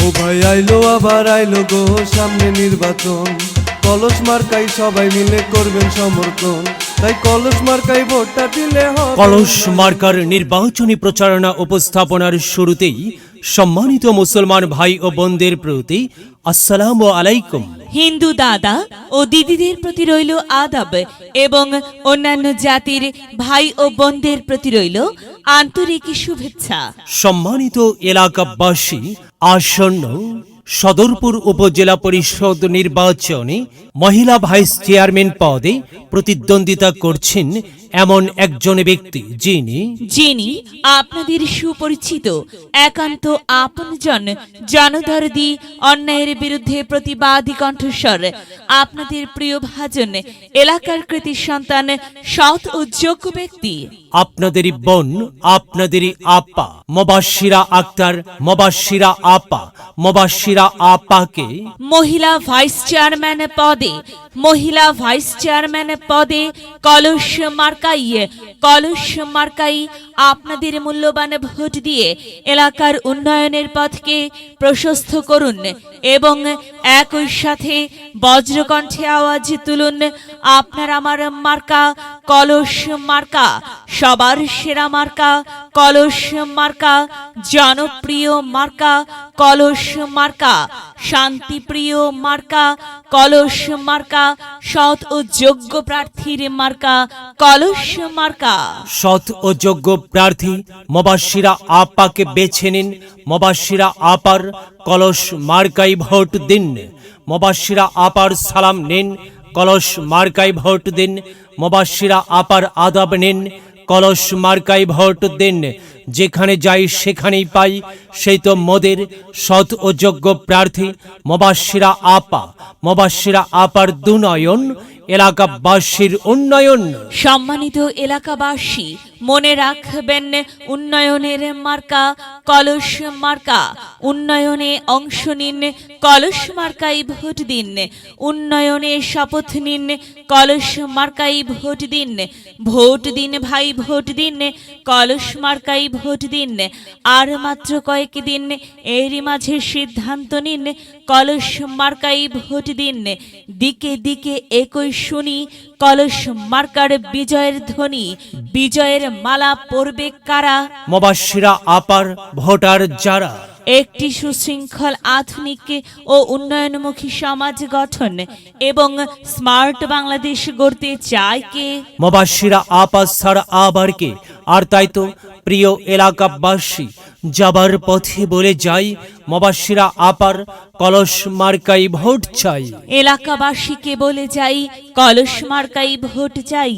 ও ভাই আইলো আবার আইলো গো সামনে নির্বাচন, কলস মার্কাই সবাই মিলে করবেন সমর্থন, তাই কলস মার্কাই ভোটটা দিলে হবে। কলস মার্কার নির্বাচনী প্রচারণা উপস্থাপনার শুরুতেই সম্মানিত মুসলমান ভাই ও বোনদের প্রতি আসসালামু আলাইকুম। হিন্দু দাদা ও দিদিদের প্রতি রইল আদাব এবং অন্যান্য জাতির ভাই ও বোনদের প্রতি রইল আন্তরিক শুভেচ্ছা। সম্মানিত এলাকাবাসী, আসন্ন সদরপুর উপজেলা পরিষদ নির্বাচনে মহিলা ভাইস চেয়ারম্যান পদে প্রতিদ্বন্দ্বিতা করছেন এমন একজন ব্যক্তি যিনি আপনাদের সুপরিচিত একান্ত আপনজন, জনদরদি, অন্যায়ের বিরুদ্ধে প্রতিবাদী কণ্ঠস্বর, আপনাদের প্রিয় ভাজন, এলাকার কৃতি সন্তান, সৎ ও যোগ্য ব্যক্তি, আপনাদেরই বোন, আপনাদেরই আপা মোবাশ্বিরা আক্তার, মোবাশ্বিরা আপাকে মহিলা ভাইস চেয়ারম্যান পদে কলস মার্কাই আপনাদের মূল্যবান ভোট দিয়ে এলাকার উন্নয়নের পথকে প্রশস্ত করুন এবং একই সাথে বজ্রকণ্ঠে আওয়াজ তুলুন, আপনার আমার মার্কা কলস মার্কা, সবার সেরা মার্কা কলস মার্কা, জনপ্রিয় মার্কা কলস মার্কা, শান্তিপ্রিয় মার্কা কলস মার্কা, সৎ ও যোগ্য প্রার্থীর মার্কা কলস মার্কা। সৎ ও যোগ্য প্রার্থী মোবাশ্বিরা আপাকে বেছে নিন। মোবাশ্বিরা আপার কলস মার্কাই ভোট দিন। মোবাশ্বিরা আপার সালাম নিন, কলস মার্কাই ভোট দিন। মোবাশ্বিরা আপার আদাব নিন, কলস মার্কাই ভোট দিন। যেখানে যাই সেখানেই পাই, সেই তো মোদের সৎ ও যোগ্য প্রার্থী মোবাশ্বিরা আপার দুনয়ন, এলাকাবাসীর উন্নয়ন। সম্মানিত এলাকাবাসী, মনে রাখবেন, উন্নয়নের মার্কা কলস মার্কা। উন্নয়নে অংশ নিন, কলস মার্কাই ভোট দিন। উন্নয়নে শপথ নিন, কলস মার্কাই ভোট দিন। ভোট দিন ভাই, ভোট দিন, কলস মার্কাই ভোট দিন। আর মাত্র কয়েকদিন, এরই মাঝে সিদ্ধান্ত নিন, কলস মার্কাই ভোট দিন। দিকে দিকে একই শুনি কলস মার্কার বিজয়ের ধ্বনি। বিজয়ের মালা পরবে কারা? মোবাশ্বিরা আপার ভোটার যারা। একটি সুশৃঙ্খল, আধুনিক ও উন্নয়নমুখী সমাজ গঠন এবং স্মার্ট বাংলাদেশ গড়তে চায় কে? মোবাশ্বিরা আপা ছাড়া আবার কে? আর তাই তো প্রিয় এলাকাবাসী, যাবার পথে বলে যাই, মোবাশ্বিরা আপার কলস মার্কাই ভোট চাই। এলাকাবাসীকে বলে যাই, কলস মার্কাই ভোট চাই।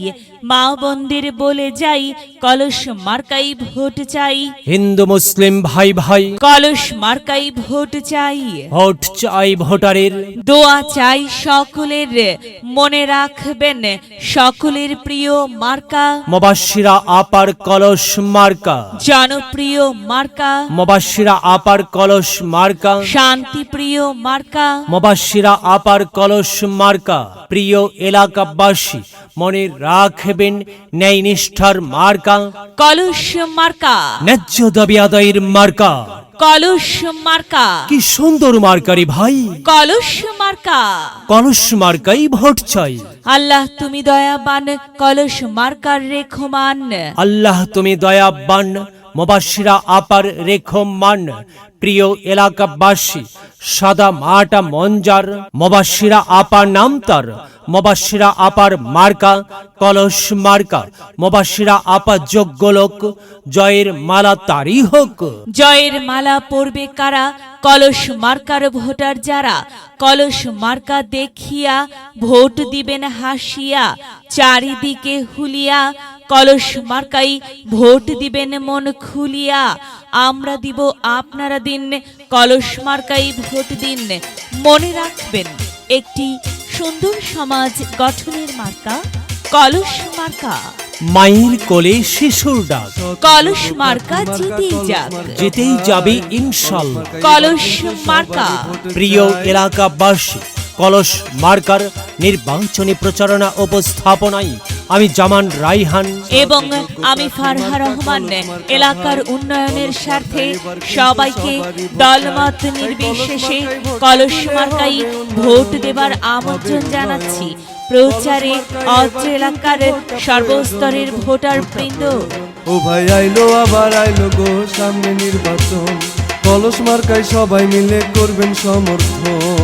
মা বোনদের বলে যাই, কলস মার্কাই ভোট চাই। হিন্দু মুসলিম ভাই ভাই, কলস মার্কাই ভোট চাই। ভোট চাই ভোটারের, দোয়া চাই সকলের। মনে রাখবেন, সকলের প্রিয় মার্কা মোবাশ্বিরা আপার কলস মার্কা। জনপ্রিয় মার্কা মোবাশ্বিরা আপার কলস মার্কা। শান্তিপ্রিয় মার্কা মোবাশ্বিরা আপার কলস মার্কা। প্রিয় এলাকাবাসী, মনে রাখবেন, ন্যায় নিষ্ঠার মার্কা কলস মার্কা। ন্যায্য দাবি আদায়ের মার্কা কলস মার্কা। কি সুন্দর মার্কারি ভাই, কলস মার্কা। কলস মার্কাই ভোট চাই। আল্লাহ তুমি দয়াবান, কলস মার্কার রেখমান। আল্লাহ তুমি দয়াবান, মোবাশ্বিরা আপার রেখমান। প্রিয় এলাকাবাসী, সাদা মাটা মঞ্জার, মোবাশ্বিরা আপার নাম তার। মোবাশ্বিরা আপার মার্কা কলস মার্কা। মোবাশ্বিরা আপা যোগ্য লোক, জয়ের মালা তারই হোক। জয়ের মালা পরবে কারা? কলস মার্কার ভোটার যারা। কলস মার্কা দেখিয়া ভোট দিবেন হাসিয়া, চারিদিকে হুলিয়া। কলস মার্কাই ভোট দিবেন মন খুলিয়া। আমরা দিব, আপনারা দিন, কলস মার্কাই ভোট দিন। মনে রাখবেন, একটি সুন্দর সমাজ গঠনের মার্কা কলস মার্কা। মায়ের কোলে শিশুর ডাক, কলস মার্কা যেতেই যাবে ইনশাল্লাহ। কলস মার্কা। প্রিয় এলাকাবাসী, কলস মার্কার নির্বাচনী প্রচারণা উপস্থাপনায় আমি জামান রাইহান এবং আমি ফারহা রহমান এলাকার উন্নয়নের স্বার্থে সবাইকে দলমত নির্বিশেষে কলস মার্কাই ভোট দেবার আমন্ত্রণ জানাচ্ছি। প্রচারে অত্র এলাকার সর্বস্তরের ভোটার বৃন্দ। ও ভাই আইলো আবার আইলো গো সামনে নির্বাচন, কলস মার্কায় সবাই মিলে করবেন সমর্থন।